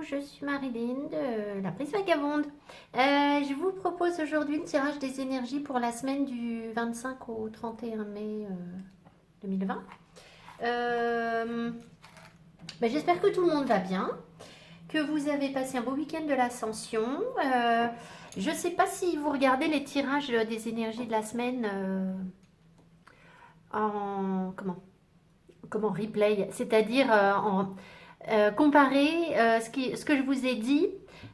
je suis Marilyn de la Prise Vagabonde. Je vous propose aujourd'hui le tirage des énergies pour la semaine du 25 au 31 mai 2020. J'espère que tout le monde va bien, que vous avez passé un beau week-end de l'Ascension. Je ne sais pas si vous regardez les tirages des énergies de la semaine en comment replay, c'est-à-dire comparer ce que je vous ai dit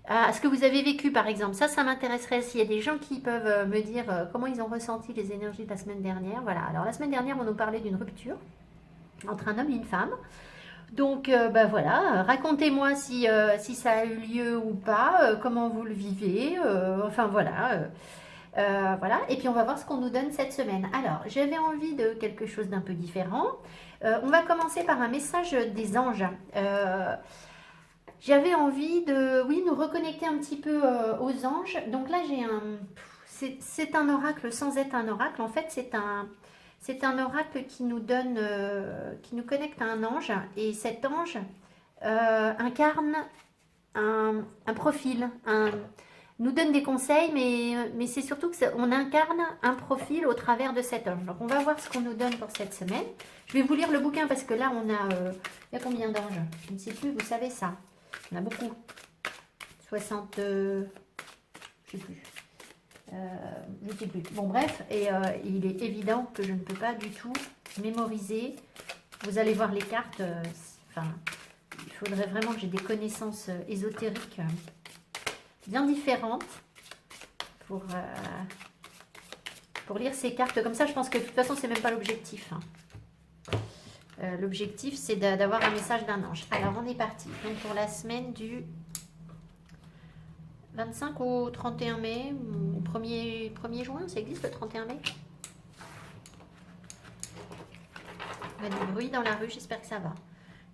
à ce que vous avez vécu par exemple. Ça m'intéresserait s'il y a des gens qui peuvent me dire comment ils ont ressenti les énergies de la semaine dernière. Voilà, alors la semaine dernière on nous parlait d'une rupture entre un homme et une femme. Donc voilà, racontez-moi si ça a eu lieu ou pas, comment vous le vivez, enfin voilà. Voilà, et puis on va voir ce qu'on nous donne cette semaine. Alors, j'avais envie de quelque chose d'un peu différent. On va commencer par un message des anges. J'avais envie de, oui, nous reconnecter un petit peu aux anges. Donc là, c'est un oracle sans être un oracle. En fait, c'est un oracle qui nous donne, qui nous connecte à un ange. Et cet ange incarne un profil, nous donne des conseils, mais c'est surtout qu'on incarne un profil au travers de cet ange. Donc on va voir ce qu'on nous donne pour cette semaine. Je vais vous lire le bouquin parce que là on a... il y a combien d'anges? Je ne sais plus, vous savez ça. Il y en a beaucoup. 60... je ne sais plus. Je ne sais plus. Bon bref, et il est évident que je ne peux pas du tout mémoriser. Vous allez voir les cartes. Il faudrait vraiment que j'ai des connaissances ésotériques bien différentes pour lire ces cartes comme ça. Je pense que de toute façon, c'est même pas l'objectif. L'objectif, c'est d'avoir un message d'un ange. Alors, on est parti. Donc, pour la semaine du 25 au 31 mai, au 1er juin, ça existe le 31 mai? Il y a du bruit dans la rue, j'espère que ça va.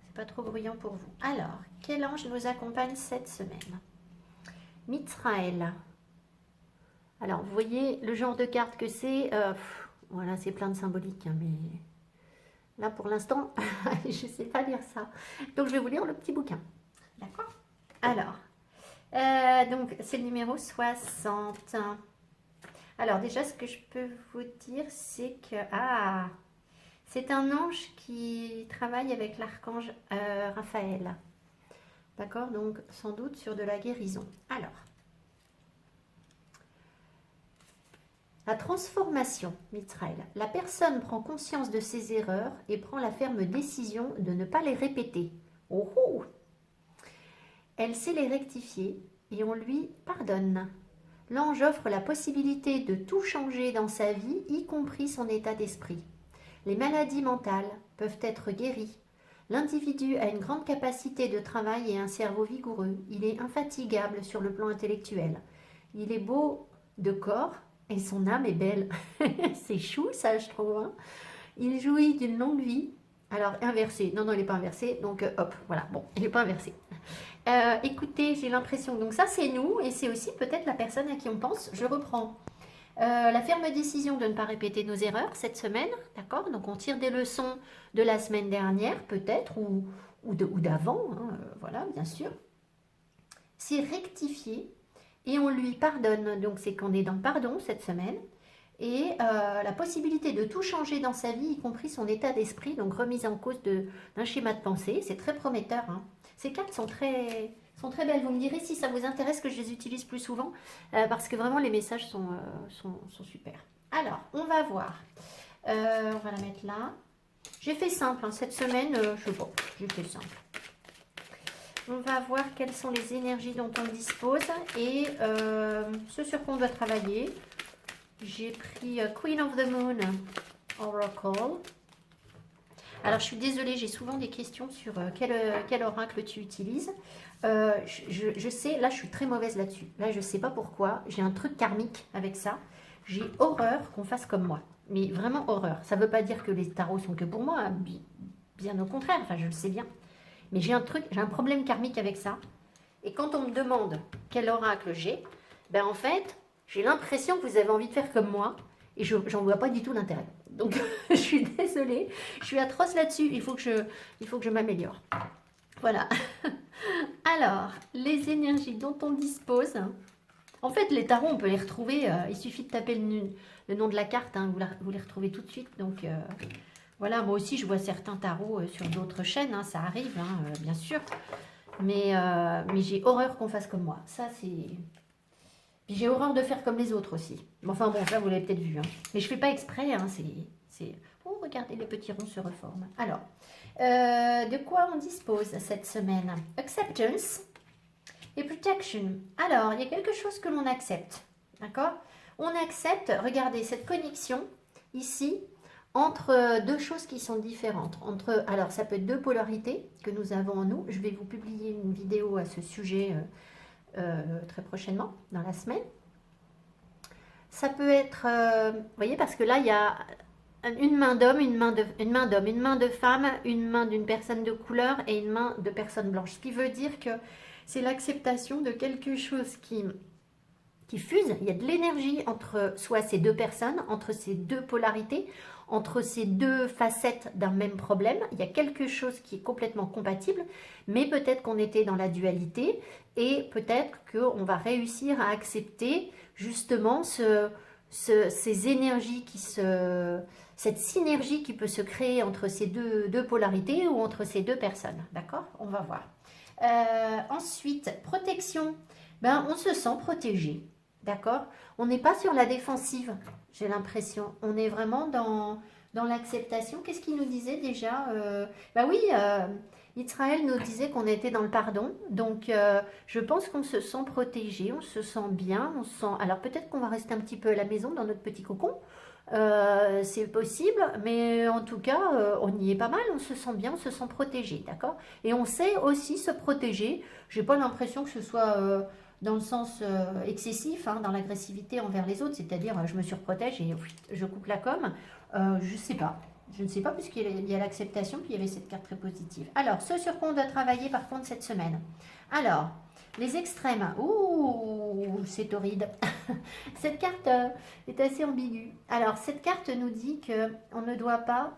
C'est pas trop bruyant pour vous. Alors, quel ange nous accompagne cette semaine? Mitraël. Alors, vous voyez le genre de carte que c'est. Voilà, c'est plein de symboliques, hein, mais là, pour l'instant, je ne sais pas lire ça. Donc, je vais vous lire le petit bouquin. D'accord? Alors, donc, c'est le numéro 60. Alors, déjà, ce que je peux vous dire, c'est que... Ah, c'est un ange qui travaille avec l'archange Raphaël. D'accord? Donc, sans doute sur de la guérison. Alors, la transformation, Mitraël. La personne prend conscience de ses erreurs et prend la ferme décision de ne pas les répéter. Oh oh! Elle sait les rectifier et on lui pardonne. L'ange offre la possibilité de tout changer dans sa vie, y compris son état d'esprit. Les maladies mentales peuvent être guéries. L'individu a une grande capacité de travail et un cerveau vigoureux. Il est infatigable sur le plan intellectuel. Il est beau de corps et son âme est belle. C'est chou ça, je trouve. Hein. Il jouit d'une longue vie. Alors, inversé. Non, il n'est pas inversé. Donc, hop, voilà. Bon, il n'est pas inversé. Écoutez, j'ai l'impression... Donc ça, c'est nous et c'est aussi peut-être la personne à qui on pense. Je reprends. La ferme décision de ne pas répéter nos erreurs cette semaine, d'accord? Donc on tire des leçons de la semaine dernière peut-être ou d'avant, hein, voilà, bien sûr. C'est rectifier et on lui pardonne, donc c'est qu'on est dans le pardon cette semaine. Et la possibilité de tout changer dans sa vie, y compris son état d'esprit, donc remise en cause d'un schéma de pensée, c'est très prometteur. Hein. Ces cartes sont très belles. Vous me direz si ça vous intéresse que je les utilise plus souvent, parce que vraiment les messages sont super. Alors, on va voir. On va la mettre là. J'ai fait simple, hein, cette semaine, je sais pas, j'ai fait simple. On va voir quelles sont les énergies dont on dispose et ce sur quoi on doit travailler. J'ai pris Queen of the Moon Oracle. Alors, je suis désolée, j'ai souvent des questions sur quel oracle tu utilises. Je sais, là, je suis très mauvaise là-dessus. Là, je ne sais pas pourquoi. J'ai un truc karmique avec ça. J'ai horreur qu'on fasse comme moi. Mais vraiment horreur. Ça ne veut pas dire que les tarots sont que pour moi. Hein. Bien au contraire. Enfin, je le sais bien. Mais j'ai un problème karmique avec ça. Et quand on me demande quel oracle j'ai, ben en fait, j'ai l'impression que vous avez envie de faire comme moi. Et j'en vois pas du tout l'intérêt. Donc, je suis désolée. Je suis atroce là-dessus. Il faut que je m'améliore. Voilà. Alors, les énergies dont on dispose. En fait, les tarots, on peut les retrouver. Il suffit de taper le nom de la carte. Hein, vous les retrouvez tout de suite. Donc, voilà, moi aussi, je vois certains tarots sur d'autres chaînes. Hein, ça arrive, hein, bien sûr. Mais j'ai horreur qu'on fasse comme moi. Ça, c'est... J'ai horreur de faire comme les autres aussi. Enfin bon, ça, vous l'avez peut-être vu. Hein. Mais je fais pas exprès. Hein, c'est... Oh, regardez, les petits ronds se reforment. Alors, de quoi on dispose cette semaine? Acceptance et protection. Alors, il y a quelque chose que l'on accepte. D'accord? On accepte, regardez, cette connexion ici entre deux choses qui sont différentes. Alors, ça peut être deux polarités que nous avons en nous. Je vais vous publier une vidéo à ce sujet très prochainement, dans la semaine. Ça peut être, vous voyez, parce que là, il y a une main d'homme, une main de femme, une main d'une personne de couleur et une main de personne blanche. Ce qui veut dire que c'est l'acceptation de quelque chose qui fuse. Il y a de l'énergie entre soit ces deux personnes, entre ces deux polarités, entre ces deux facettes d'un même problème. Il y a quelque chose qui est complètement compatible, mais peut-être qu'on était dans la dualité et peut-être qu'on va réussir à accepter justement ces énergies cette synergie qui peut se créer entre ces deux polarités ou entre ces deux personnes. D'accord? On va voir. Ensuite, protection. Ben, on se sent protégé. D'accord? On n'est pas sur la défensive, j'ai l'impression. On est vraiment dans l'acceptation. Qu'est-ce qu'il nous disait déjà? Ben oui, Israël nous disait qu'on était dans le pardon. Donc, je pense qu'on se sent protégé, on se sent bien. Alors, peut-être qu'on va rester un petit peu à la maison dans notre petit cocon. C'est possible, mais en tout cas, on y est pas mal, on se sent bien, on se sent protégé, d'accord? Et on sait aussi se protéger. J'ai pas l'impression que ce soit dans le sens excessif, hein, dans l'agressivité envers les autres, c'est-à-dire je me surprotège et je coupe la com. Je sais pas. Je ne sais pas, puisqu'il y a l'acceptation, puis il y avait cette carte très positive. Alors, ce sur quoi on doit travailler par contre cette semaine. Alors, les extrêmes. Ouh, c'est horrible. Cette carte est assez ambiguë. Alors, cette carte nous dit qu'on ne doit pas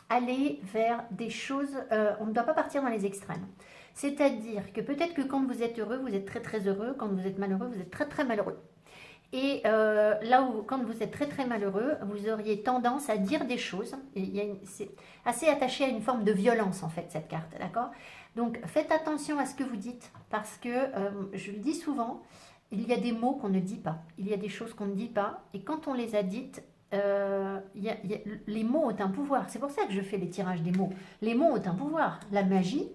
aller vers des choses, on ne doit pas partir dans les extrêmes. C'est-à-dire que peut-être que quand vous êtes heureux, vous êtes très très heureux. Quand vous êtes malheureux, vous êtes très très malheureux. Et là où, quand vous êtes très très malheureux, vous auriez tendance à dire des choses. C'est assez attaché à une forme de violence en fait, cette carte, d'accord? Donc faites attention à ce que vous dites, parce que, je le dis souvent, il y a des mots qu'on ne dit pas. Il y a des choses qu'on ne dit pas, et quand on les a dites, les mots ont un pouvoir. C'est pour ça que je fais les tirages des mots. Les mots ont un pouvoir. La magie,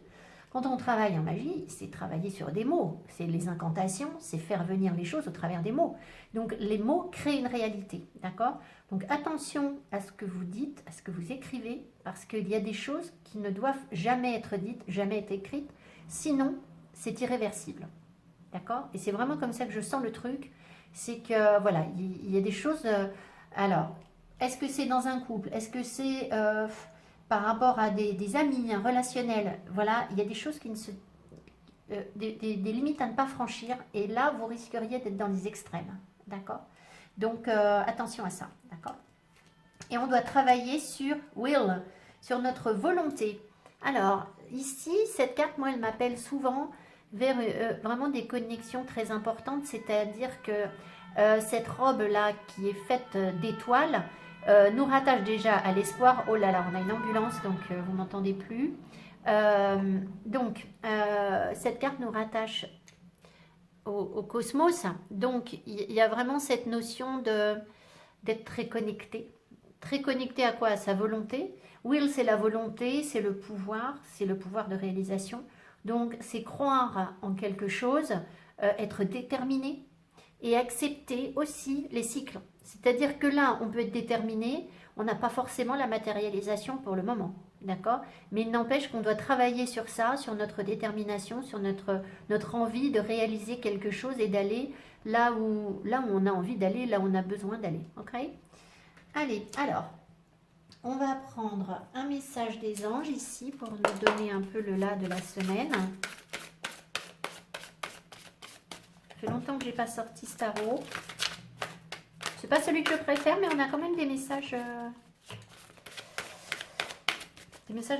quand on travaille en magie, c'est travailler sur des mots. C'est les incantations, c'est faire venir les choses au travers des mots. Donc les mots créent une réalité, d'accord? Donc attention à ce que vous dites, à ce que vous écrivez, parce qu'il y a des choses qui ne doivent jamais être dites, jamais être écrites, sinon c'est irréversible, d'accord? Et c'est vraiment comme ça que je sens le truc, c'est que voilà, il y a des choses... alors, est-ce que c'est dans un couple? Est-ce que c'est... par rapport à des amis, un relationnel, voilà, il y a des choses qui ne se... des limites à ne pas franchir, et là, vous risqueriez d'être dans les extrêmes, d'accord? Donc, attention à ça, d'accord? Et on doit travailler sur will, sur notre volonté. Alors, ici, cette carte, moi, elle m'appelle souvent vers vraiment des connexions très importantes, c'est-à-dire que cette robe-là, qui est faite d'étoiles, nous rattache déjà à l'espoir. Oh là là, on a une ambulance, donc vous m'entendez plus. Cette carte nous rattache au cosmos. Donc, il y a vraiment cette notion d'être très connecté. Très connecté à quoi? À sa volonté. Will, c'est la volonté, c'est le pouvoir de réalisation. Donc, c'est croire en quelque chose, être déterminé et accepter aussi les cycles. C'est-à-dire que là, on peut être déterminé, on n'a pas forcément la matérialisation pour le moment, d'accord? Mais il n'empêche qu'on doit travailler sur ça, sur notre détermination, sur notre envie de réaliser quelque chose et d'aller là où on a envie d'aller, là où on a besoin d'aller, ok? Allez, alors, on va prendre un message des anges ici pour nous donner un peu le là de la semaine. Ça fait longtemps que je n'ai pas sorti ce tarot. C'est pas celui que je préfère, mais on a quand même des messages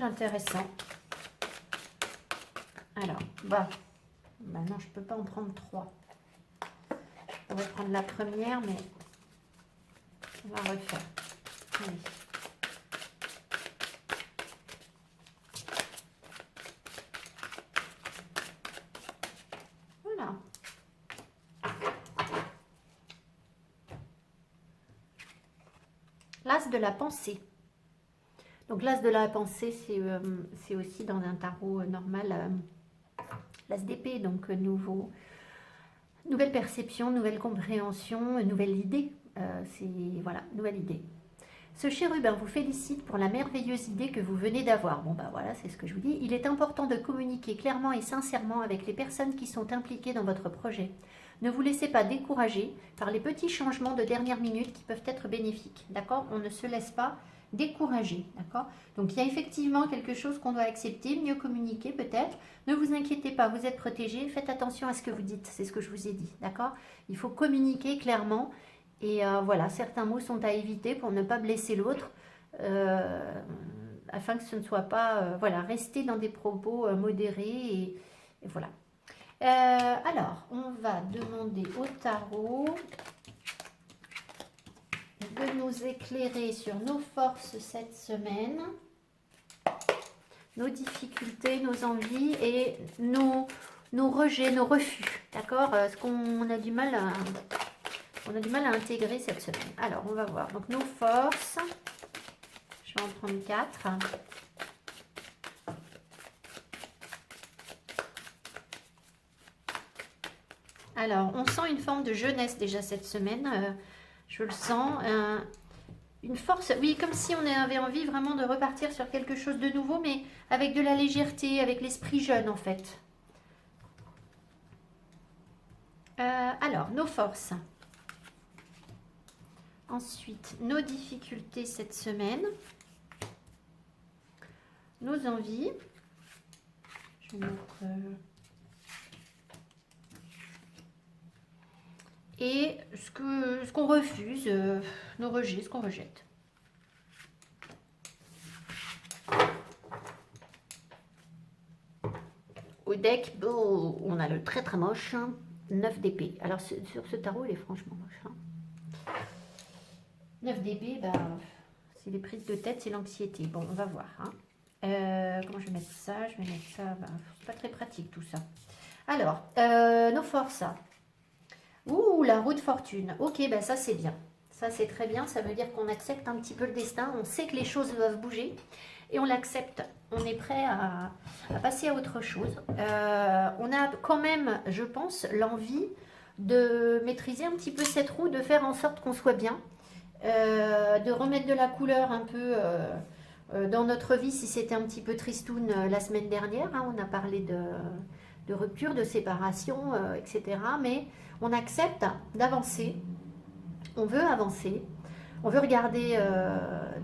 intéressants. Alors, bah, maintenant je peux pas en prendre 3. Je pourrais prendre la première, mais on va refaire. Allez. Voilà. L'as de la pensée. Donc l'as de la pensée, c'est aussi dans un tarot normal, l'as d'épée, donc nouvelle perception, nouvelle compréhension, nouvelle idée. Voilà, nouvelle idée. Ce chérubin vous félicite pour la merveilleuse idée que vous venez d'avoir. Bon, bah voilà, c'est ce que je vous dis. Il est important de communiquer clairement et sincèrement avec les personnes qui sont impliquées dans votre projet. Ne vous laissez pas décourager par les petits changements de dernière minute qui peuvent être bénéfiques. D'accord? On ne se laisse pas décourager. D'accord? Donc, il y a effectivement quelque chose qu'on doit accepter, mieux communiquer peut-être. Ne vous inquiétez pas, vous êtes protégé. Faites attention à ce que vous dites. C'est ce que je vous ai dit. D'accord? Il faut communiquer clairement. Et voilà, certains mots sont à éviter pour ne pas blesser l'autre, afin que ce ne soit pas, voilà, rester dans des propos modérés et voilà. Alors, on va demander au tarot de nous éclairer sur nos forces cette semaine, nos difficultés, nos envies et nos rejets, nos refus, d'accord? Ce qu'on a du mal à... On a du mal à intégrer cette semaine. Alors, on va voir. Donc, nos forces. Je vais en prendre 4. Alors, on sent une forme de jeunesse déjà cette semaine. Je le sens. Une force, oui, comme si on avait envie vraiment de repartir sur quelque chose de nouveau, mais avec de la légèreté, avec l'esprit jeune en fait. Alors, nos forces. Ensuite, nos difficultés cette semaine, nos envies. Je vais mettre... Et ce qu'on refuse, nos rejets, ce qu'on rejette. Au deck, bon, on a le très très moche, 9 d'épée. Alors sur ce tarot, il est franchement moche. 9 d'épée, bah, c'est les prises de tête, c'est l'anxiété. Bon, on va voir. Comment je vais mettre ça? Je vais mettre ça. Bah, c'est pas très pratique tout ça. Alors, nos forces. Ouh, la roue de fortune. Ok, bah ça c'est bien. Ça c'est très bien. Ça veut dire qu'on accepte un petit peu le destin. On sait que les choses doivent bouger et on l'accepte. On est prêt à passer à autre chose. On a quand même, je pense, l'envie de maîtriser un petit peu cette roue, de faire en sorte qu'on soit bien. De remettre de la couleur un peu dans notre vie si c'était un petit peu tristoun la semaine dernière. On a parlé de rupture, de séparation, etc. Mais on accepte d'avancer. On veut avancer. On veut regarder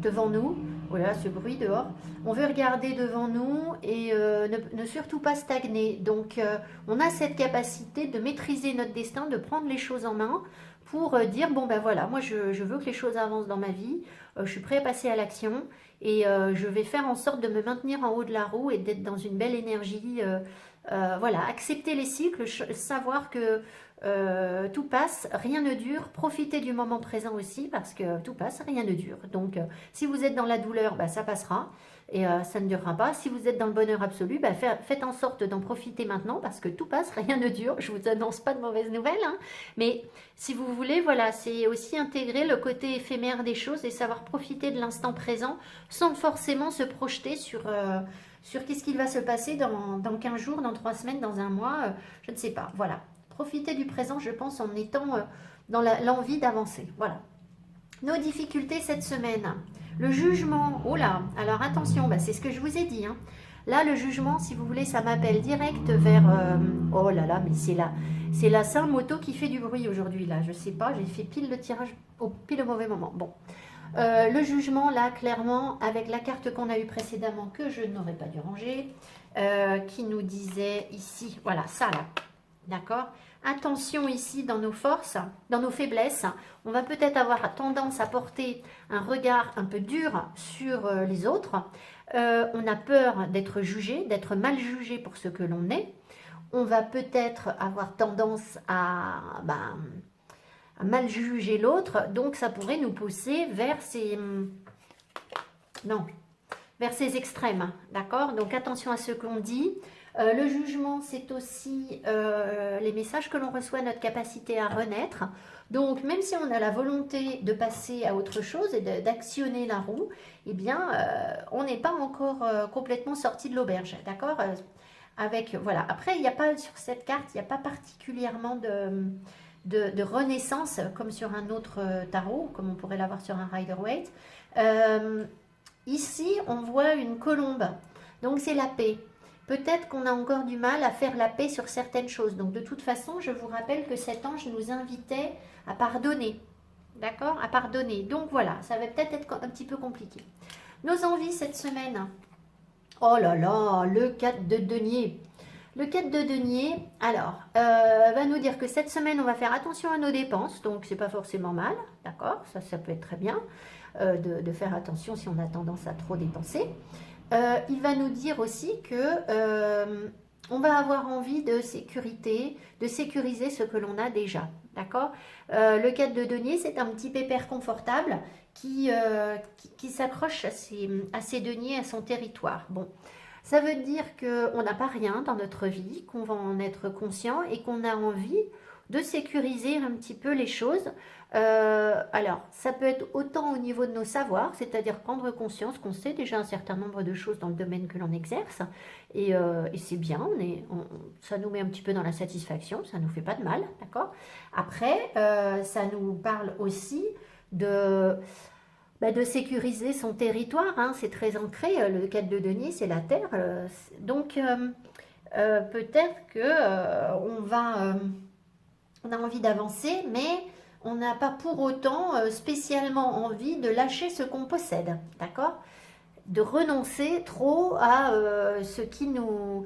devant nous. Voilà ce bruit dehors. On veut regarder devant nous et ne surtout pas stagner. Donc on a cette capacité de maîtriser notre destin, de prendre les choses en main pour dire, bon ben voilà, moi je veux que les choses avancent dans ma vie, je suis prêt à passer à l'action et je vais faire en sorte de me maintenir en haut de la roue et d'être dans une belle énergie. Voilà, accepter les cycles, savoir que tout passe, rien ne dure, profitez du moment présent aussi parce que tout passe, rien ne dure. Donc si vous êtes dans la douleur, bah, ça passera. Et ça ne durera pas. Si vous êtes dans le bonheur absolu, bah, faites en sorte d'en profiter maintenant parce que tout passe, rien ne dure. Je ne vous annonce pas de mauvaises nouvelles. Mais si vous voulez, voilà, c'est aussi intégrer le côté éphémère des choses et savoir profiter de l'instant présent sans forcément se projeter sur qu'est-ce qu'il va se passer dans 15 jours, dans 3 semaines, dans un mois. Je ne sais pas. Voilà. Profiter du présent, je pense, en étant dans l'envie d'avancer. Voilà. Nos difficultés cette semaine. Le jugement, oh là, alors attention, bah c'est ce que je vous ai dit. Là, le jugement, si vous voulez, ça m'appelle direct vers... oh là là, mais c'est la Saint-Moto qui fait du bruit aujourd'hui, là. Je sais pas, j'ai fait pile le tirage pile au mauvais moment. Bon. Le jugement, là, clairement, avec la carte qu'on a eue précédemment, que je n'aurais pas dû ranger, qui nous disait ici, voilà, ça là, d'accord? Attention ici dans nos forces, dans nos faiblesses. On va peut-être avoir tendance à porter un regard un peu dur sur les autres. On a peur d'être jugé, d'être mal jugé pour ce que l'on est. On va peut-être avoir tendance à mal juger l'autre, donc ça pourrait nous pousser vers ces... Non, vers ces extrêmes, d'accord? Donc attention à ce qu'on dit. Le jugement, c'est aussi les messages que l'on reçoit, notre capacité à renaître. Donc même si on a la volonté de passer à autre chose et d'actionner la roue, eh bien, on n'est pas encore complètement sorti de l'auberge, d'accord? Avec, voilà. Après, il n'y a pas, sur cette carte, il n'y a pas particulièrement de renaissance, comme sur un autre tarot, comme on pourrait l'avoir sur un Rider-Waite. Ici, on voit une colombe, donc c'est la paix. Peut-être qu'on a encore du mal à faire la paix sur certaines choses. Donc de toute façon, je vous rappelle que cet ange nous invitait à pardonner. D'accord? À pardonner. Donc voilà, ça va peut-être être un petit peu compliqué. Nos envies cette semaine. Oh là là, le 4 de denier. Le 4 de denier, alors, va nous dire que cette semaine, on va faire attention à nos dépenses. Donc, c'est pas forcément mal. D'accord? Ça peut être très bien de faire attention si on a tendance à trop dépenser. Il va nous dire aussi que on va avoir envie de sécurité, de sécuriser ce que l'on a déjà. D'accord? Le 4 de denier, c'est un petit pépère confortable qui s'accroche à ses deniers, à son territoire. Bon, ça veut dire qu'on n'a pas rien dans notre vie, qu'on va en être conscient et qu'on a envie de sécuriser un petit peu les choses. Alors, ça peut être autant au niveau de nos savoirs, c'est-à-dire prendre conscience qu'on sait déjà un certain nombre de choses dans le domaine que l'on exerce, et c'est bien, ça nous met un petit peu dans la satisfaction, ça nous fait pas de mal, d'accord? Après, ça nous parle aussi de sécuriser son territoire, hein, c'est très ancré, le 4 de denier, c'est la terre, donc peut-être que on a envie d'avancer, mais on n'a pas pour autant spécialement envie de lâcher ce qu'on possède, d'accord? De renoncer trop à ce qui nous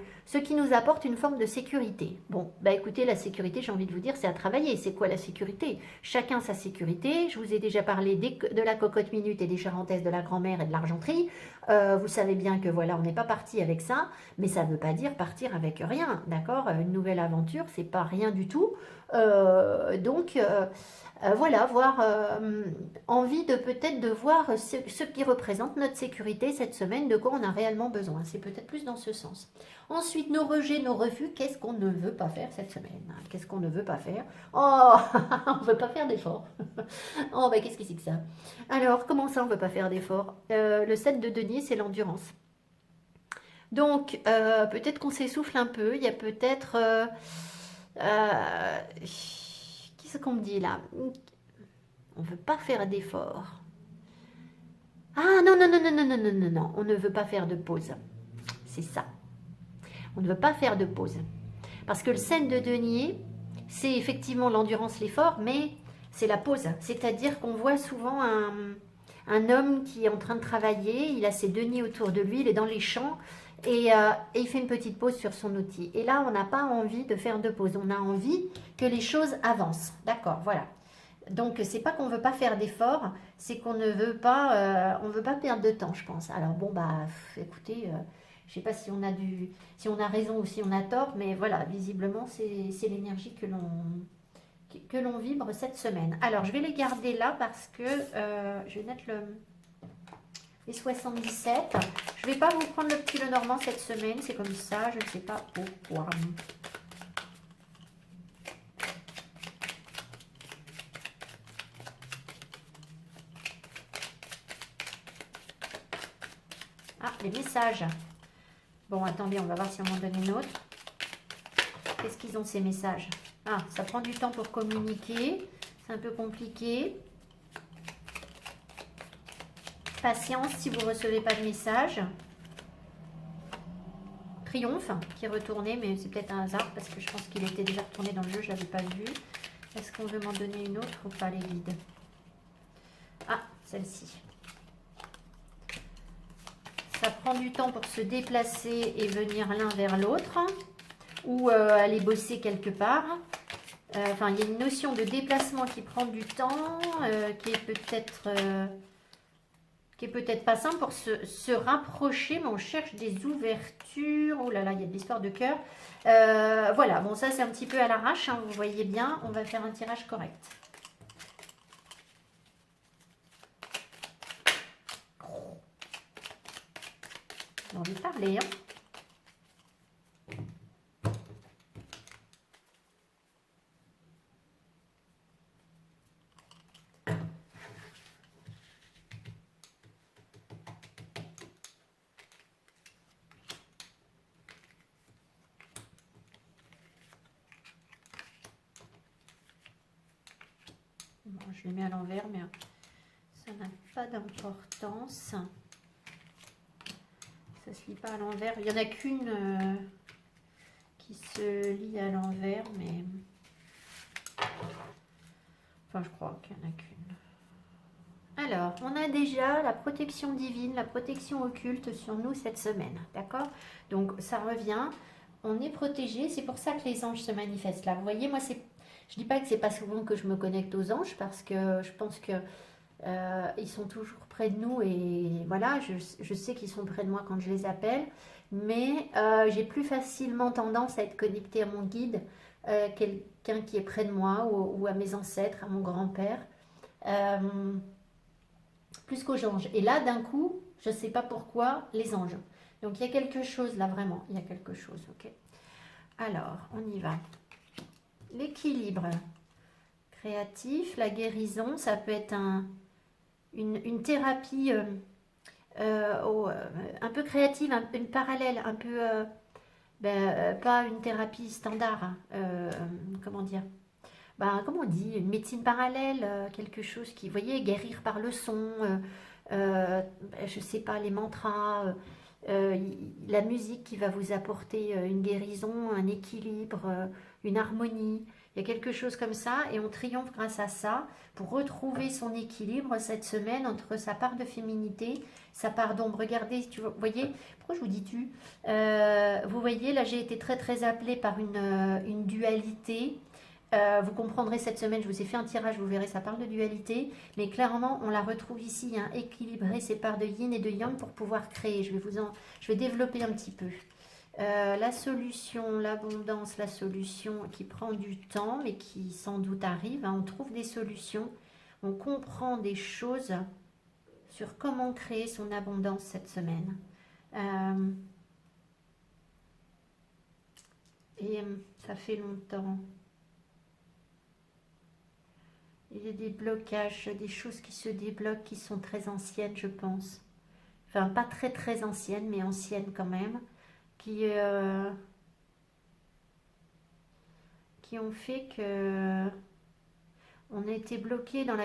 apporte une forme de sécurité. Bon, bah écoutez, la sécurité, j'ai envie de vous dire, c'est à travailler. C'est quoi la sécurité? Chacun sa sécurité. Je vous ai déjà parlé de la cocotte minute et des charentaises de la grand-mère et de l'argenterie. Vous savez bien que voilà, on n'est pas parti avec ça, mais ça ne veut pas dire partir avec rien, d'accord? Une nouvelle aventure, c'est pas rien du tout. Donc voilà, envie de peut-être de voir ce qui représente notre sécurité cette semaine, de quoi on a réellement besoin. C'est peut-être plus dans ce sens. Ensuite, nos rejets, nos refus, qu'est-ce qu'on ne veut pas faire cette semaine? Qu'est-ce qu'on ne veut pas faire? Oh, on ne veut pas faire d'efforts. Oh, ben qu'est-ce que c'est que ça? Alors, comment ça, on ne veut pas faire d'efforts? Le 7 de denier, c'est l'endurance. Donc, peut-être qu'on s'essouffle un peu. Il y a peut-être... qu'est-ce qu'on me dit là? On ne veut pas faire d'efforts. Ah non, non, non, non, non, non, non, non, non, on ne veut pas faire de pause. C'est ça. On ne veut pas faire de pause. Parce que le 7 de denier, c'est effectivement l'endurance, l'effort, mais c'est la pause. C'est-à-dire qu'on voit souvent un homme qui est en train de travailler, il a ses deniers autour de lui, il est dans les champs, et il fait une petite pause sur son outil. Et là, on n'a pas envie de faire de pause. On a envie que les choses avancent. D'accord, voilà. Donc, c'est pas qu'on veut pas faire d'efforts, c'est qu'on ne veut pas, on veut pas perdre de temps, je pense. Alors bon, bah, écoutez, je sais pas si on a raison ou si on a tort, mais voilà, visiblement, c'est l'énergie que l'on vibre cette semaine. Alors, je vais les garder là parce que je vais mettre les 77. Je vais pas vous prendre le petit Lenormand cette semaine, c'est comme ça, je ne sais pas pourquoi. Ah, les messages. Bon, attendez, on va voir si on m'en donne une autre. Qu'est-ce qu'ils ont ces messages? Ah, ça prend du temps pour communiquer. C'est un peu compliqué. Patience si vous ne recevez pas de message. Triomphe qui est retourné, mais c'est peut-être un hasard parce que je pense qu'il était déjà retourné dans le jeu, je ne l'avais pas vu. Est-ce qu'on veut m'en donner une autre ou pas, les guides? Ah, celle-ci. Ça prend du temps pour se déplacer et venir l'un vers l'autre ou aller bosser quelque part. Enfin, il y a une notion de déplacement qui prend du temps, qui est peut-être qui est peut-être pas simple pour se rapprocher, mais on cherche des ouvertures. Oh là là, il y a de l'histoire de cœur. Voilà, bon ça c'est un petit peu à l'arrache, hein, vous voyez bien, on va faire un tirage correct. J'ai envie de parler, hein. Bon, je les mets à l'envers, mais ça n'a pas d'importance. Ça se lit pas à l'envers. Il y en a qu'une qui se lit à l'envers, mais... Enfin, je crois qu'il n'y en a qu'une. Alors, on a déjà la protection divine, la protection occulte sur nous cette semaine, d'accord? Donc, ça revient, on est protégé, c'est pour ça que les anges se manifestent là. Vous voyez, moi, je dis pas que c'est pas souvent que je me connecte aux anges, parce que je pense que ils sont toujours près de nous, et voilà, je sais qu'ils sont près de moi quand je les appelle, mais j'ai plus facilement tendance à être connectée à mon guide, quelqu'un qui est près de moi, ou à mes ancêtres, à mon grand-père. Plus qu'aux anges. Et là, d'un coup, je ne sais pas pourquoi, les anges. Donc, il y a quelque chose là, vraiment. Il y a quelque chose, ok. Alors, on y va. L'équilibre créatif, la guérison, ça peut être une thérapie un peu créative, une parallèle, un peu... pas une thérapie standard. Comment dire, comment on dit, une médecine parallèle, quelque chose qui, vous voyez, guérir par le son, je sais pas, les mantras, la musique qui va vous apporter une guérison, un équilibre, une harmonie. Il y a quelque chose comme ça, et on triomphe grâce à ça pour retrouver son équilibre cette semaine entre sa part de féminité, sa part d'ombre. Regardez, vous voyez, pourquoi je vous dis tu, vous voyez, là j'ai été très très appelée par une dualité. Vous comprendrez cette semaine, je vous ai fait un tirage, vous verrez, ça parle de dualité, mais clairement, on la retrouve ici, hein, équilibrer ses parts de yin et de yang pour pouvoir créer. Je vais développer un petit peu. La solution, l'abondance, la solution qui prend du temps, mais qui sans doute arrive, hein, on trouve des solutions, on comprend des choses sur comment créer son abondance cette semaine. Et ça fait longtemps. Il y a des blocages, des choses qui se débloquent, qui sont très anciennes, je pense. Enfin, pas très très anciennes, mais anciennes quand même. Qui ont fait que on a été bloqué dans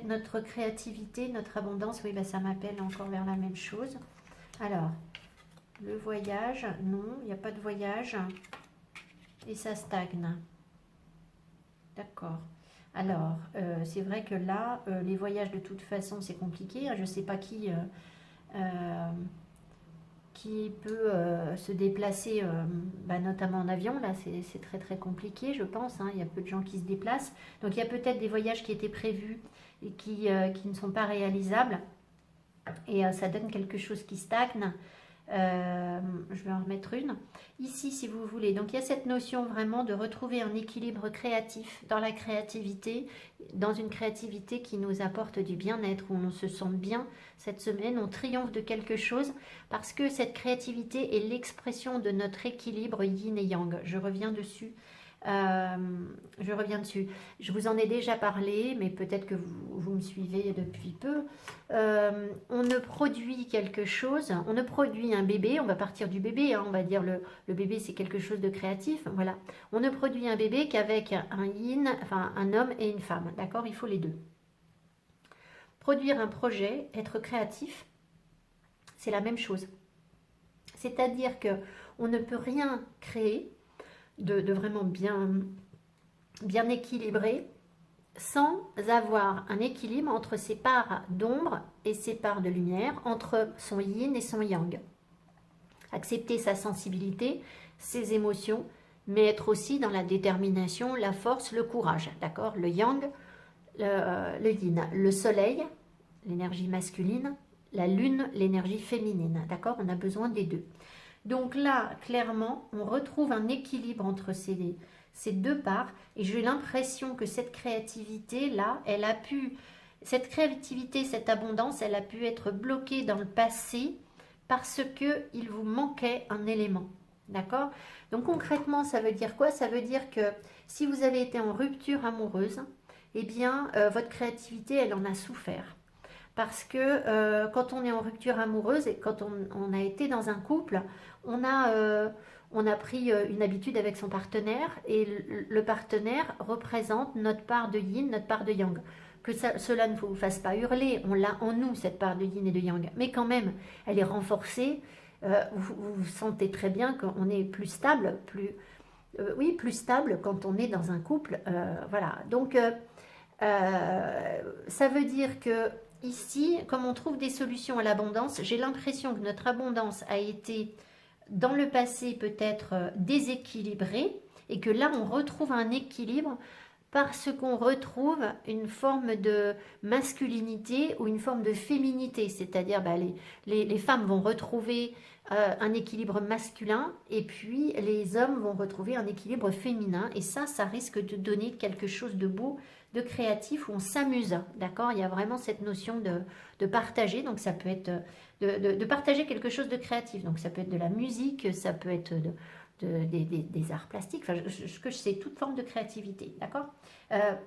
notre créativité, notre abondance. Oui, ça m'appelle encore vers la même chose. Alors, le voyage, non, il n'y a pas de voyage. Et ça stagne. D'accord. Alors, c'est vrai que là, les voyages de toute façon, c'est compliqué. Je ne sais pas qui peut se déplacer, notamment en avion. Là, c'est très très compliqué, je pense, hein. Il y a peu de gens qui se déplacent. Donc, il y a peut-être des voyages qui étaient prévus et qui ne sont pas réalisables. Et ça donne quelque chose qui stagne. Je vais en remettre une. Ici, si vous voulez. Donc, il y a cette notion vraiment de retrouver un équilibre créatif dans la créativité, dans une créativité qui nous apporte du bien-être, où on se sent bien cette semaine, on triomphe de quelque chose, parce que cette créativité est l'expression de notre équilibre yin et yang. Je reviens dessus. Je vous en ai déjà parlé, mais peut-être que vous me suivez depuis peu. On ne produit quelque chose, on ne produit un bébé, on va partir du bébé, hein, on va dire le bébé c'est quelque chose de créatif, voilà. On ne produit un bébé qu'avec un yin, enfin un homme et une femme, d'accord? Il faut les deux. Produire un projet, être créatif, c'est la même chose. C'est-à-dire que on ne peut rien créer de vraiment bien équilibré, sans avoir un équilibre entre ses parts d'ombre et ses parts de lumière, entre son yin et son yang. Accepter sa sensibilité, ses émotions, mais être aussi dans la détermination, la force, le courage, d'accord? Le yang, le yin, le soleil, l'énergie masculine, la lune, l'énergie féminine, d'accord? On a besoin des deux. Donc là, clairement, on retrouve un équilibre entre ces deux parts et j'ai l'impression que cette créativité-là, cette créativité, cette abondance, elle a pu être bloquée dans le passé parce qu'il vous manquait un élément. D'accord? Donc concrètement, ça veut dire quoi? Ça veut dire que si vous avez été en rupture amoureuse, eh bien, votre créativité, elle en a souffert. Parce que quand on est en rupture amoureuse et quand on a été dans un couple, on a pris une habitude avec son partenaire et le partenaire représente notre part de yin, notre part de yang. Cela ne vous fasse pas hurler, on l'a en nous, cette part de yin et de yang. Mais quand même, elle est renforcée. Vous sentez très bien qu'on est plus stable, plus stable quand on est dans un couple. Voilà. Donc, ça veut dire que ici, comme on trouve des solutions à l'abondance, j'ai l'impression que notre abondance a été dans le passé peut-être déséquilibrée et que là on retrouve un équilibre parce qu'on retrouve une forme de masculinité ou une forme de féminité, c'est-à-dire les femmes vont retrouver un équilibre masculin et puis les hommes vont retrouver un équilibre féminin et ça risque de donner quelque chose de beau, de créatif où on s'amuse, d'accord? Il y a vraiment cette notion de partager, donc ça peut être de partager quelque chose de créatif, donc ça peut être de la musique, ça peut être des arts plastiques, enfin, ce que je sais, toute forme de créativité, d'accord?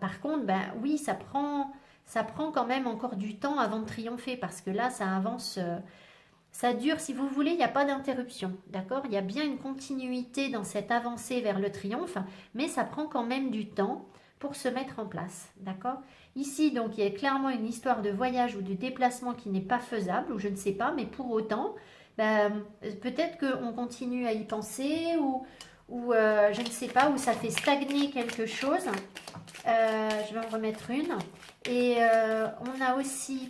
Par contre, ben oui, ça prend quand même encore du temps avant de triompher, parce que là, ça avance, ça dure, si vous voulez, il n'y a pas d'interruption, d'accord? Il y a bien une continuité dans cette avancée vers le triomphe, mais ça prend quand même du temps pour se mettre en place, d'accord? Ici, donc, il y a clairement une histoire de voyage ou de déplacement qui n'est pas faisable, ou je ne sais pas, mais pour autant, ben, peut-être qu'on continue à y penser, ou je ne sais pas, où ça fait stagner quelque chose. Je vais en remettre une. Et on a aussi...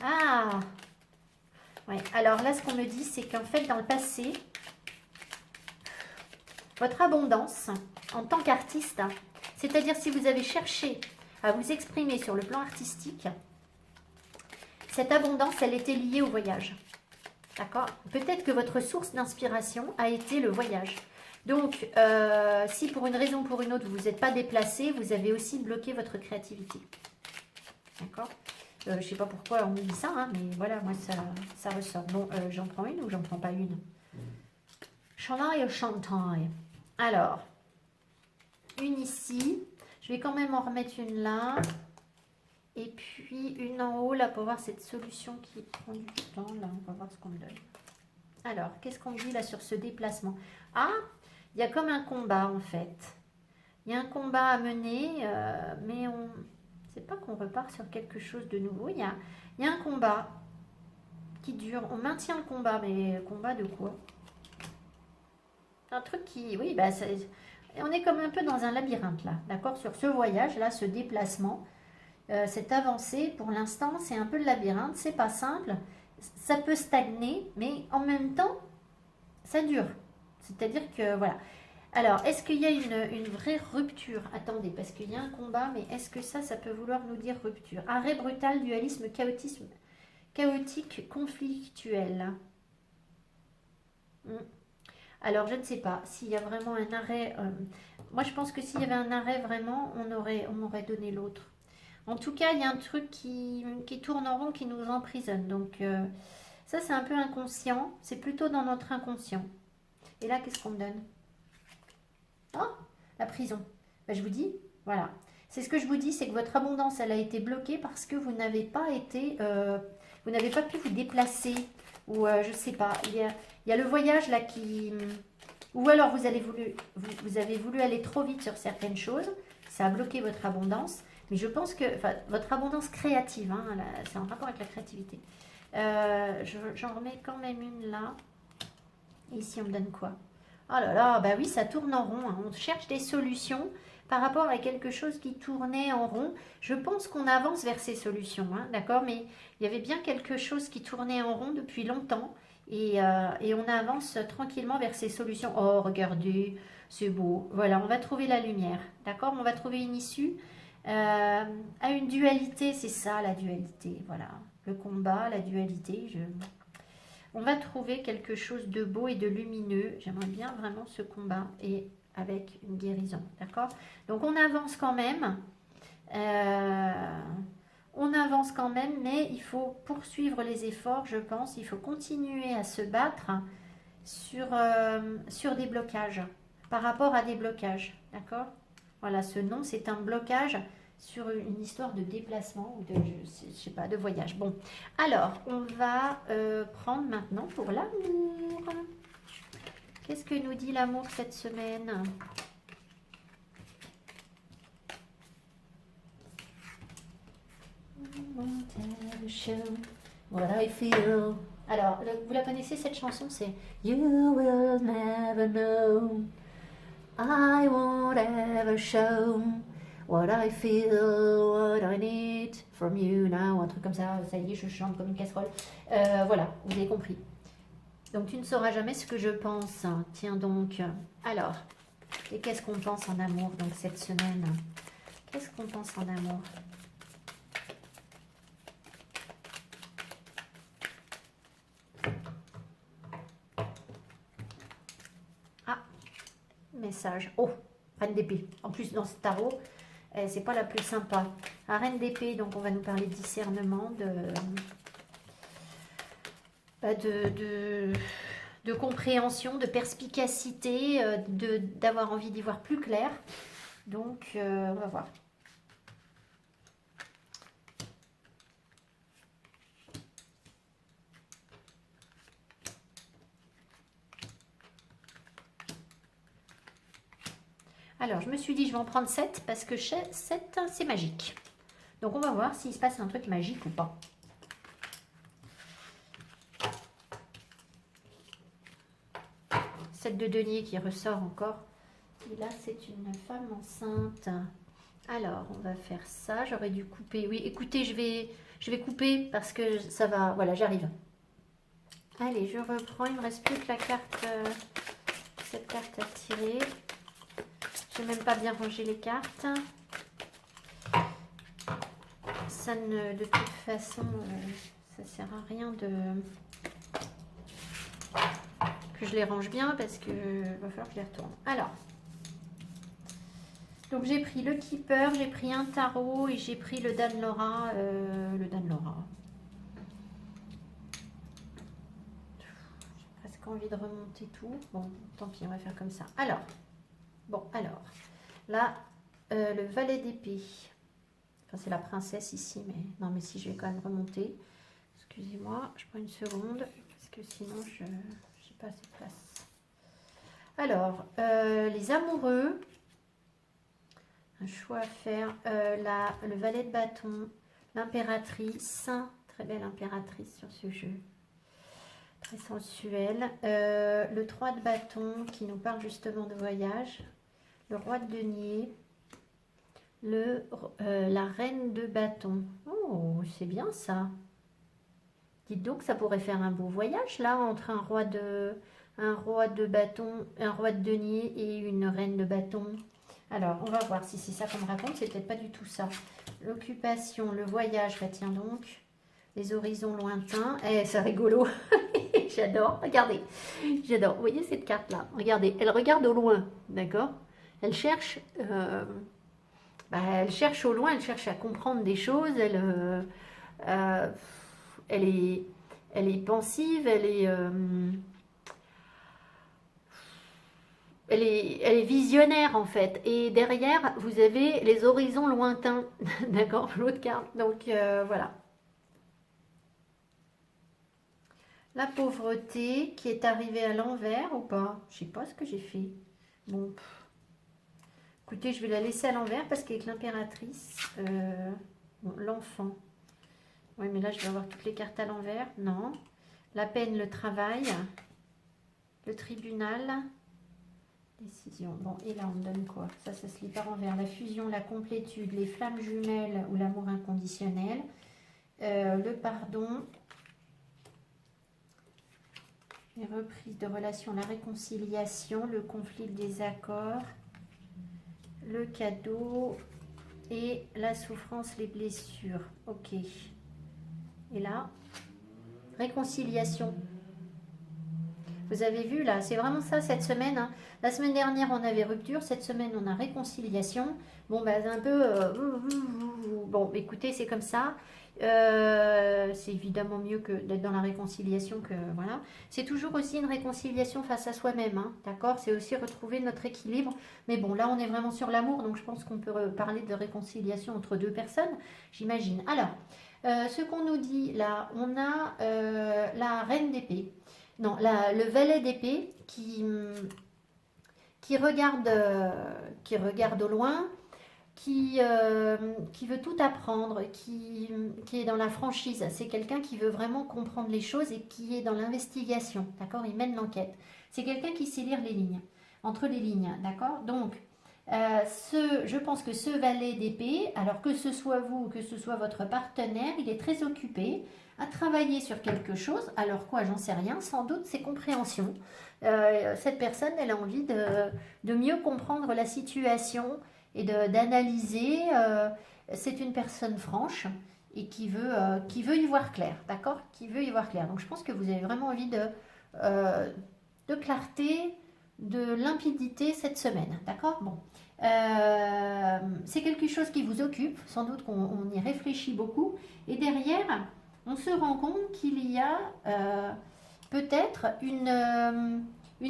ah ouais. Alors là, ce qu'on me dit, c'est qu'en fait, dans le passé, votre abondance en tant qu'artiste, c'est-à-dire si vous avez cherché à vous exprimer sur le plan artistique, cette abondance, elle était liée au voyage. D'accord? Peut-être que votre source d'inspiration a été le voyage. Donc, si pour une raison ou pour une autre, vous n'êtes pas déplacé, vous avez aussi bloqué votre créativité. D'accord? Je ne sais pas pourquoi on me dit ça, hein, mais voilà, moi, ça ressort. Bon, j'en prends une ou j'en prends pas une? Chantaille ou chantaille? Alors, une ici. Je vais quand même en remettre une là. Et puis une en haut, là, pour voir cette solution qui prend du temps. Là, on va voir ce qu'on me donne. Alors, qu'est-ce qu'on dit là sur ce déplacement? Ah, il y a comme un combat, en fait. Il y a un combat à mener, mais on... c'est pas qu'on repart sur quelque chose de nouveau. Il y a un combat qui dure. On maintient le combat, mais combat de quoi? Un truc qui... Oui, bah, on est comme un peu dans un labyrinthe, là. D'accord? Sur ce voyage, là, ce déplacement. Cette avancée, pour l'instant, c'est un peu le labyrinthe, c'est pas simple, ça peut stagner, mais en même temps, ça dure. C'est-à-dire que, voilà. Alors, est-ce qu'il y a une vraie rupture? Attendez, parce qu'il y a un combat, mais est-ce que ça peut vouloir nous dire rupture? Arrêt brutal, dualisme, chaotique, conflictuel. Alors, je ne sais pas s'il y a vraiment un arrêt. Moi, je pense que s'il y avait un arrêt vraiment, on aurait donné l'autre. En tout cas, il y a un truc qui tourne en rond, qui nous emprisonne. Donc, ça, c'est un peu inconscient. C'est plutôt dans notre inconscient. Et là, qu'est-ce qu'on me donne? Oh, la prison. Ben, je vous dis, voilà. C'est ce que je vous dis, c'est que votre abondance, elle a été bloquée parce que vous n'avez pas été... vous n'avez pas pu vous déplacer. Ou, je ne sais pas. Il y a le voyage, là, qui... Ou alors, vous avez voulu aller trop vite sur certaines choses. Ça a bloqué votre abondance. Mais je pense que votre abondance créative, hein, c'est en rapport avec la créativité. J'en remets quand même une là. Et ici, on me donne quoi? Oh là là, bah oui, ça tourne en rond. Hein. On cherche des solutions par rapport à quelque chose qui tournait en rond. Je pense qu'on avance vers ces solutions, hein, d'accord? Mais il y avait bien quelque chose qui tournait en rond depuis longtemps. Et on avance tranquillement vers ces solutions. Oh, regardez, c'est beau. Voilà, on va trouver la lumière, d'accord? On va trouver une issue. À une dualité, c'est ça la dualité, voilà. Le combat, la dualité, on va trouver quelque chose de beau et de lumineux. J'aimerais bien vraiment ce combat et avec une guérison, d'accord? Donc on avance quand même. Euh, on avance quand même, mais il faut poursuivre les efforts, je pense. Il faut continuer à se battre sur des blocages, par rapport à des blocages, d'accord? Voilà, ce non, c'est un blocage sur une histoire de déplacement ou de, je sais pas, de voyage. Bon, alors, on va prendre maintenant pour l'amour. Qu'est-ce que nous dit l'amour cette semaine? What I feel. Alors, vous la connaissez cette chanson? C'est You will never know. I won't ever show what I feel, what I need from you now. Un truc comme ça, ça y est, je chante comme une casserole. Voilà, vous avez compris. Donc, tu ne sauras jamais ce que je pense. Tiens donc. Alors, et qu'est-ce qu'on pense en amour donc cette semaine? Qu'est-ce qu'on pense en amour? Ah, message. Oh, reine d'épée. En plus, dans ce tarot, c'est pas la plus sympa. La reine d'épée, donc on va nous parler de discernement, de compréhension, de perspicacité, d'avoir envie d'y voir plus clair. Donc, on va voir. Alors, je me suis dit, je vais en prendre 7 parce que 7, c'est magique. Donc, on va voir s'il se passe un truc magique ou pas. De denier qui ressort encore. Et là, c'est une femme enceinte. Alors, on va faire ça. J'aurais dû couper. Oui, écoutez, je vais couper parce que ça va. Voilà, j'arrive. Allez, je reprends. Il me reste plus que la carte. Cette carte à tirer. Je n'ai même pas bien rangé les cartes. Ça ne, de toute façon, ça sert à rien que je les range bien parce que va falloir que je les retourne. Alors, donc j'ai pris le Keeper, j'ai pris un tarot et j'ai pris le Dan-Laura. J'ai presque envie de remonter tout. Bon, tant pis, on va faire comme ça. Alors, là, le valet d'épée. Enfin, c'est la princesse ici, mais non, mais si, je vais quand même remonter. Excusez-moi, je prends une seconde parce que sinon, je n'ai pas assez de place. Alors, les amoureux. Un choix à faire. Le valet de bâton, l'impératrice, très belle impératrice sur ce jeu, très sensuelle. Le 3 de bâton qui nous parle justement de voyage, le roi de denier, la reine de bâton. Oh, c'est bien ça. Dites donc, ça pourrait faire un beau voyage là entre un roi de bâton, un roi de denier et une reine de bâton. Alors, on va voir si c'est ça qu'on me raconte. C'est peut-être pas du tout ça. L'occupation, le voyage, bah tiens donc. Les horizons lointains. Eh, c'est rigolo. J'adore. Regardez. J'adore. Vous voyez cette carte-là? Regardez. Elle regarde au loin. D'accord? Elle cherche... elle cherche au loin. Elle cherche à comprendre des choses. Elle est pensive. Elle est visionnaire en fait. Et derrière, vous avez les horizons lointains. D'accord? L'autre carte. Donc voilà. La pauvreté qui est arrivée à l'envers ou pas? Je sais pas ce que j'ai fait. Bon. Écoutez, je vais la laisser à l'envers parce qu'avec l'impératrice, l'enfant. Oui, mais là, je vais avoir toutes les cartes à l'envers. Non. La peine, le travail. Le tribunal. Décision. Bon, et là, on me donne quoi? Ça se lit par envers. La fusion, la complétude, les flammes jumelles ou l'amour inconditionnel. Le pardon. Les reprises de relations, la réconciliation, le conflit, le désaccord. Le cadeau. et la souffrance, les blessures. Ok. Et là, réconciliation. Vous avez vu là, c'est vraiment ça cette semaine. Hein. La semaine dernière, on avait rupture. Cette semaine, on a réconciliation. Bon, ben, c'est un peu... bon, écoutez, c'est comme ça. C'est évidemment mieux que d'être dans la réconciliation que... Voilà. C'est toujours aussi une réconciliation face à soi-même. Hein, d'accord. C'est aussi retrouver notre équilibre. Mais bon, là, on est vraiment sur l'amour. Donc, je pense qu'on peut parler de réconciliation entre deux personnes. J'imagine. Alors, ce qu'on nous dit là, on a la reine d'épée. Non, le valet d'épée qui regarde au loin, qui veut tout apprendre, qui est dans la franchise. C'est quelqu'un qui veut vraiment comprendre les choses et qui est dans l'investigation, d'accord? Il mène l'enquête. C'est quelqu'un qui sait lire les lignes, entre les lignes, d'accord? Donc, je pense que ce valet d'épée, alors que ce soit vous ou que ce soit votre partenaire, il est très occupé à travailler sur quelque chose. Alors quoi, j'en sais rien, sans doute c'est compréhension. Cette personne, elle a envie de mieux comprendre la situation et d'analyser. C'est une personne franche et qui veut y voir clair, d'accord? Qui veut y voir clair. Donc je pense que vous avez vraiment envie de clarté, de limpidité cette semaine, d'accord? Bon. C'est quelque chose qui vous occupe, sans doute qu'on y réfléchit beaucoup. Et derrière, on se rend compte qu'il y a peut-être une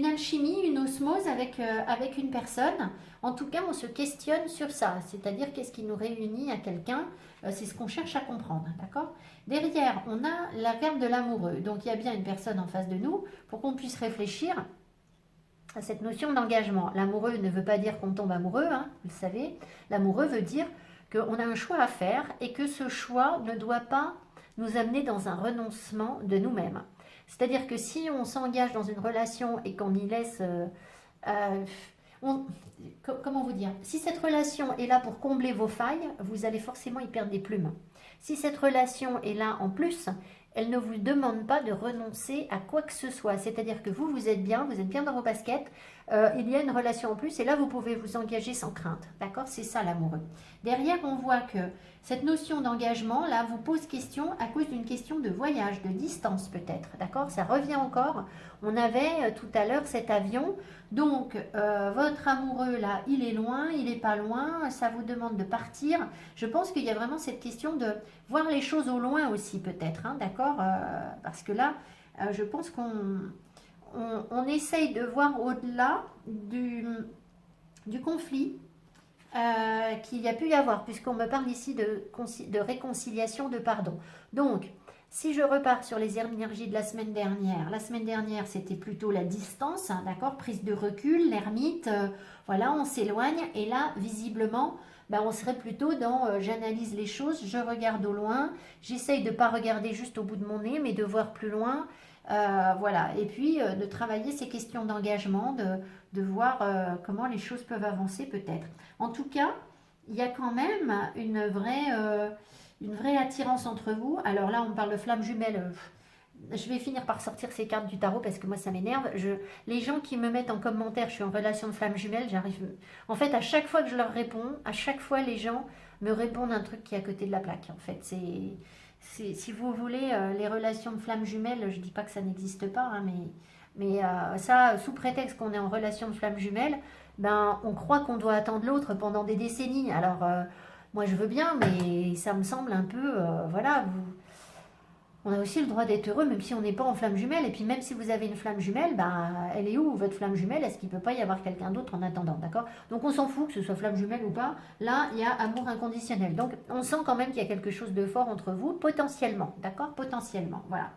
alchimie, une osmose avec une personne. En tout cas, on se questionne sur ça, c'est-à-dire qu'est-ce qui nous réunit à quelqu'un. C'est ce qu'on cherche à comprendre, d'accord? Derrière, on a la carte de l'amoureux. Donc, il y a bien une personne en face de nous pour qu'on puisse réfléchir à cette notion d'engagement. L'amoureux ne veut pas dire qu'on tombe amoureux, hein, vous le savez. L'amoureux veut dire qu'on a un choix à faire et que ce choix ne doit pas nous amener dans un renoncement de nous-mêmes. C'est-à-dire que si on s'engage dans une relation et qu'on y laisse... comment vous dire? Si cette relation est là pour combler vos failles, vous allez forcément y perdre des plumes. Si cette relation est là en plus, elle ne vous demande pas de renoncer à quoi que ce soit. C'est-à-dire que vous êtes bien dans vos baskets, il y a une relation en plus et là, vous pouvez vous engager sans crainte. D'accord? C'est ça l'amoureux. Derrière, on voit que cette notion d'engagement, là, vous pose question à cause d'une question de voyage, de distance peut-être. D'accord? Ça revient encore. On avait tout à l'heure cet avion. Donc, votre amoureux, là, il est loin, il n'est pas loin, ça vous demande de partir. Je pense qu'il y a vraiment cette question de voir les choses au loin aussi peut-être, hein, d'accord? Parce que là, je pense qu'on essaye de voir au-delà du conflit qu'il y a pu y avoir, puisqu'on me parle ici de réconciliation, de pardon. Donc, si je repars sur les énergies de la semaine dernière c'était plutôt la distance, hein, d'accord, prise de recul, l'ermite, voilà, on s'éloigne, et là, visiblement, ben, on serait plutôt dans j'analyse les choses, je regarde au loin, j'essaye de ne pas regarder juste au bout de mon nez, mais de voir plus loin, voilà, et puis de travailler ces questions d'engagement, de voir comment les choses peuvent avancer peut-être. En tout cas, il y a quand même une vraie attirance entre vous. Alors là, on parle de flamme jumelle. Je vais finir par sortir ces cartes du tarot parce que moi, ça m'énerve. Les gens qui me mettent en commentaire, je suis en relation de flamme jumelle, j'arrive... En fait, à chaque fois que je leur réponds, à chaque fois, les gens me répondent un truc qui est à côté de la plaque. En fait, si vous voulez, les relations de flamme jumelle, je dis pas que ça n'existe pas, hein, mais ça, sous prétexte qu'on est en relation de flamme jumelle, ben, on croit qu'on doit attendre l'autre pendant des décennies. Alors, moi, je veux bien, mais ça me semble un peu... voilà, on a aussi le droit d'être heureux, même si on n'est pas en flamme jumelle. Et puis, même si vous avez une flamme jumelle, ben, elle est où, votre flamme jumelle? Est-ce qu'il ne peut pas y avoir quelqu'un d'autre en attendant, d'accord? Donc, on s'en fout, que ce soit flamme jumelle ou pas. Là, il y a amour inconditionnel. Donc, on sent quand même qu'il y a quelque chose de fort entre vous, potentiellement, d'accord? Potentiellement, voilà.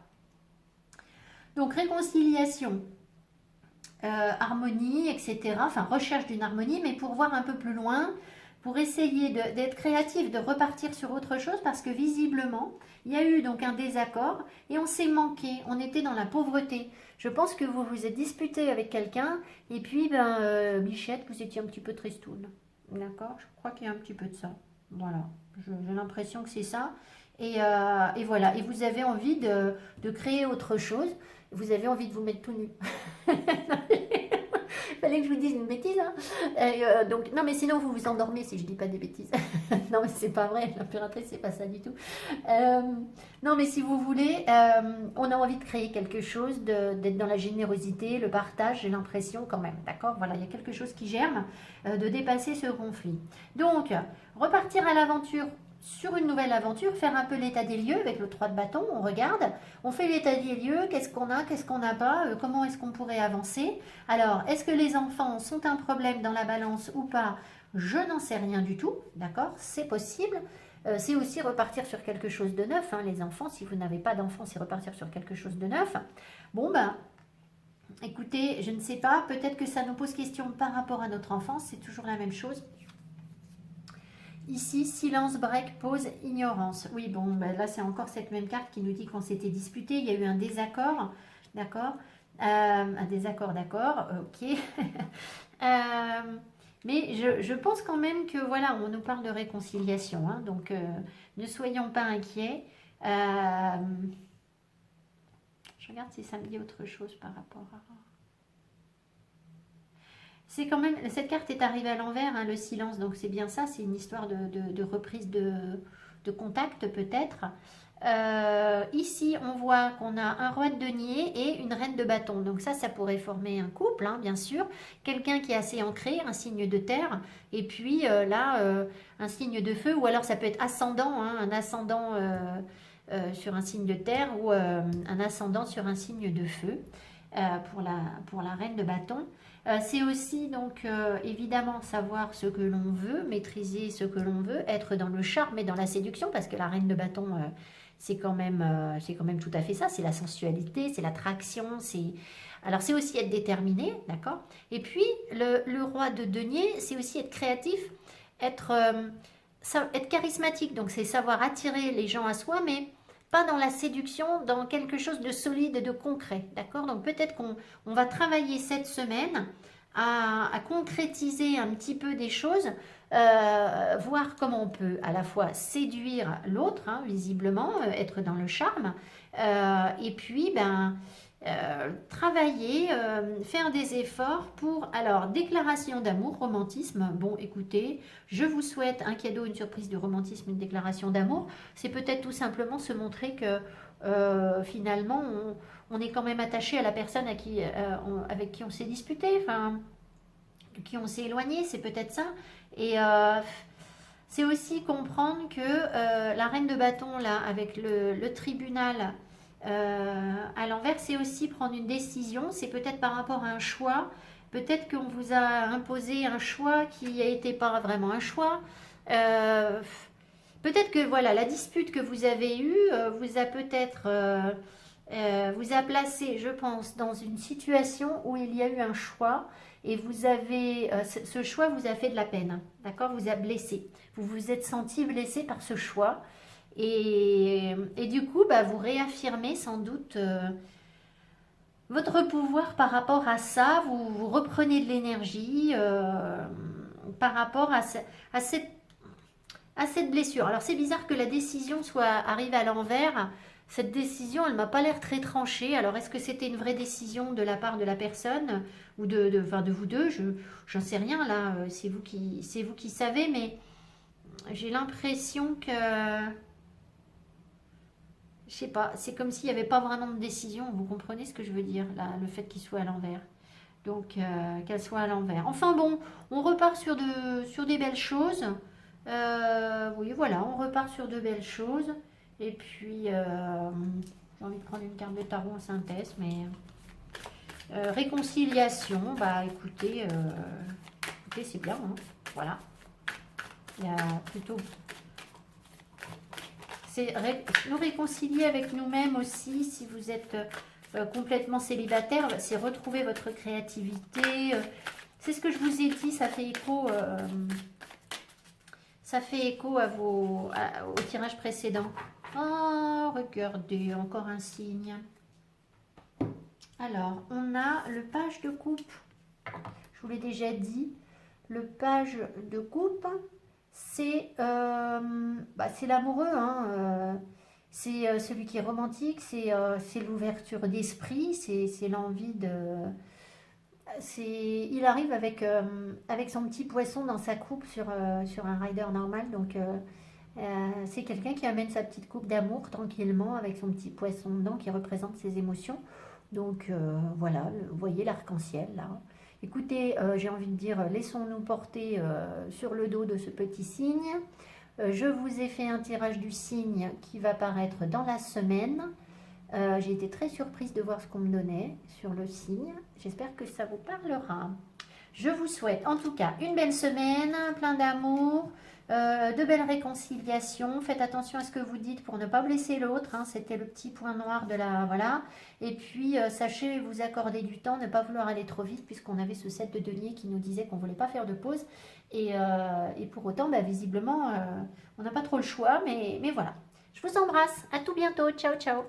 Donc, réconciliation. Harmonie, etc. Enfin, recherche d'une harmonie, mais pour voir un peu plus loin, pour essayer d'être créatif, de repartir sur autre chose, parce que visiblement, il y a eu donc un désaccord et on s'est manqué, on était dans la pauvreté. Je pense que vous vous êtes disputé avec quelqu'un et puis, Bichette, vous étiez un petit peu tristoune. D'accord? Je crois qu'il y a un petit peu de ça. Voilà, j'ai l'impression que c'est ça. Et voilà, et vous avez envie de créer autre chose. Vous avez envie de vous mettre tout nu. Fallait que je vous dise une bêtise. Hein. Donc, non, mais sinon, vous vous endormez si je dis pas des bêtises. Non, mais c'est pas vrai. L'impératrice, c'est pas ça du tout. Euh, non, mais si vous voulez, on a envie de créer quelque chose, d'être dans la générosité, le partage, j'ai l'impression quand même. D'accord. Voilà, il y a quelque chose qui germe, de dépasser ce conflit. Donc, repartir à l'aventure sur une nouvelle aventure, faire un peu l'état des lieux avec le 3 de bâton, on regarde, on fait l'état des lieux, qu'est-ce qu'on a, qu'est-ce qu'on n'a pas, comment est-ce qu'on pourrait avancer. Alors, est-ce que les enfants sont un problème dans la balance ou pas? Je n'en sais rien du tout, d'accord? C'est possible. C'est aussi repartir sur quelque chose de neuf, hein, les enfants. Si vous n'avez pas d'enfants, c'est repartir sur quelque chose de neuf. Bon, ben, écoutez, je ne sais pas, peut-être que ça nous pose question par rapport à notre enfance, c'est toujours la même chose. Ici, silence, break, pause, ignorance. Oui, bon, ben là, c'est encore cette même carte qui nous dit qu'on s'était disputé. Il y a eu un désaccord, d'accord. Un désaccord, d'accord, ok. Mais je pense quand même que, voilà, on nous parle de réconciliation. Hein, donc, ne soyons pas inquiets. Je regarde si ça me dit autre chose par rapport à... C'est quand même, cette carte est arrivée à l'envers, hein, le silence, donc c'est bien ça, c'est une histoire de reprise de contact peut-être. Ici, on voit qu'on a un roi de denier et une reine de bâton. Donc ça pourrait former un couple, hein, bien sûr. Quelqu'un qui est assez ancré, un signe de terre. Et puis là, un signe de feu. Ou alors ça peut être ascendant, hein, un ascendant sur un signe de terre ou un ascendant sur un signe de feu pour la reine de bâton. C'est aussi donc évidemment savoir ce que l'on veut, maîtriser ce que l'on veut, être dans le charme et dans la séduction, parce que la reine de bâton, c'est quand même tout à fait ça, c'est la sensualité, c'est l'attraction, alors c'est aussi être déterminé, d'accord. Et puis le roi de denier, c'est aussi être créatif, être charismatique, donc c'est savoir attirer les gens à soi, mais pas dans la séduction, dans quelque chose de solide, de concret, d'accord. Donc peut-être qu'on va travailler cette semaine à concrétiser un petit peu des choses, voir comment on peut à la fois séduire l'autre, hein, visiblement, être dans le charme, et puis travailler, faire des efforts pour, alors, déclaration d'amour, romantisme. Bon, écoutez, je vous souhaite un cadeau, une surprise de romantisme, une déclaration d'amour. C'est peut-être tout simplement se montrer que finalement, on est quand même attaché à la personne avec qui on s'est disputé, enfin, qui on s'est éloigné, c'est peut-être ça. Et c'est aussi comprendre que la reine de bâton, là, avec le tribunal à l'envers, c'est aussi prendre une décision, c'est peut-être par rapport à un choix, peut-être qu'on vous a imposé un choix qui n'était pas vraiment un choix. Euh, Peut-être que voilà, la dispute que vous avez eue vous a peut-être vous a placé, je pense, dans une situation où il y a eu un choix et vous avez ce choix vous a fait de la peine, d'accord, vous a blessé, vous vous êtes senti blessé par ce choix et du coup, vous réaffirmez sans doute votre pouvoir par rapport à ça, vous reprenez de l'énergie par rapport à cette blessure. Alors c'est bizarre que la décision soit arrivée à l'envers. Cette décision, elle m'a pas l'air très tranchée. Alors est-ce que c'était une vraie décision de la part de la personne ou de vous deux? J'en sais rien là. C'est vous qui savez, mais j'ai l'impression que je sais pas. C'est comme s'il n'y avait pas vraiment de décision. Vous comprenez ce que je veux dire là, le fait qu'il soit à l'envers. Donc qu'elle soit à l'envers. Enfin bon, on repart sur des belles choses. Oui, voilà, on repart sur de belles choses. Et puis, j'ai envie de prendre une carte de tarot en synthèse, mais réconciliation, écoutez, c'est bien, hein, voilà. Il y a plutôt... C'est nous réconcilier avec nous-mêmes aussi, si vous êtes complètement célibataire, c'est retrouver votre créativité. C'est ce que je vous ai dit, ça fait écho... ça fait écho au tirage précédent. Oh, regardez, encore un signe. Alors, on a le page de coupe. Je vous l'ai déjà dit. Le page de coupe, c'est l'amoureux. Hein, c'est celui qui est romantique. C'est l'ouverture d'esprit. C'est l'envie de... il arrive avec son petit poisson dans sa coupe sur un rider normal. Donc, c'est quelqu'un qui amène sa petite coupe d'amour tranquillement avec son petit poisson dedans qui représente ses émotions. Donc, voilà, vous voyez l'arc-en-ciel là. Écoutez, j'ai envie de dire, laissons-nous porter sur le dos de ce petit cygne. Je vous ai fait un tirage du cygne qui va paraître dans la semaine. J'ai été très surprise de voir ce qu'on me donnait sur le cygne. J'espère que ça vous parlera. Je vous souhaite en tout cas une belle semaine, plein d'amour, de belles réconciliations. Faites attention à ce que vous dites pour ne pas blesser l'autre. Hein. C'était le petit point noir de la... Voilà. Et puis, sachez vous accorder du temps, ne pas vouloir aller trop vite puisqu'on avait ce 7 de denier qui nous disait qu'on ne voulait pas faire de pause. Et pour autant, bah, visiblement, on n'a pas trop le choix. Mais voilà. Je vous embrasse. À tout bientôt. Ciao, ciao.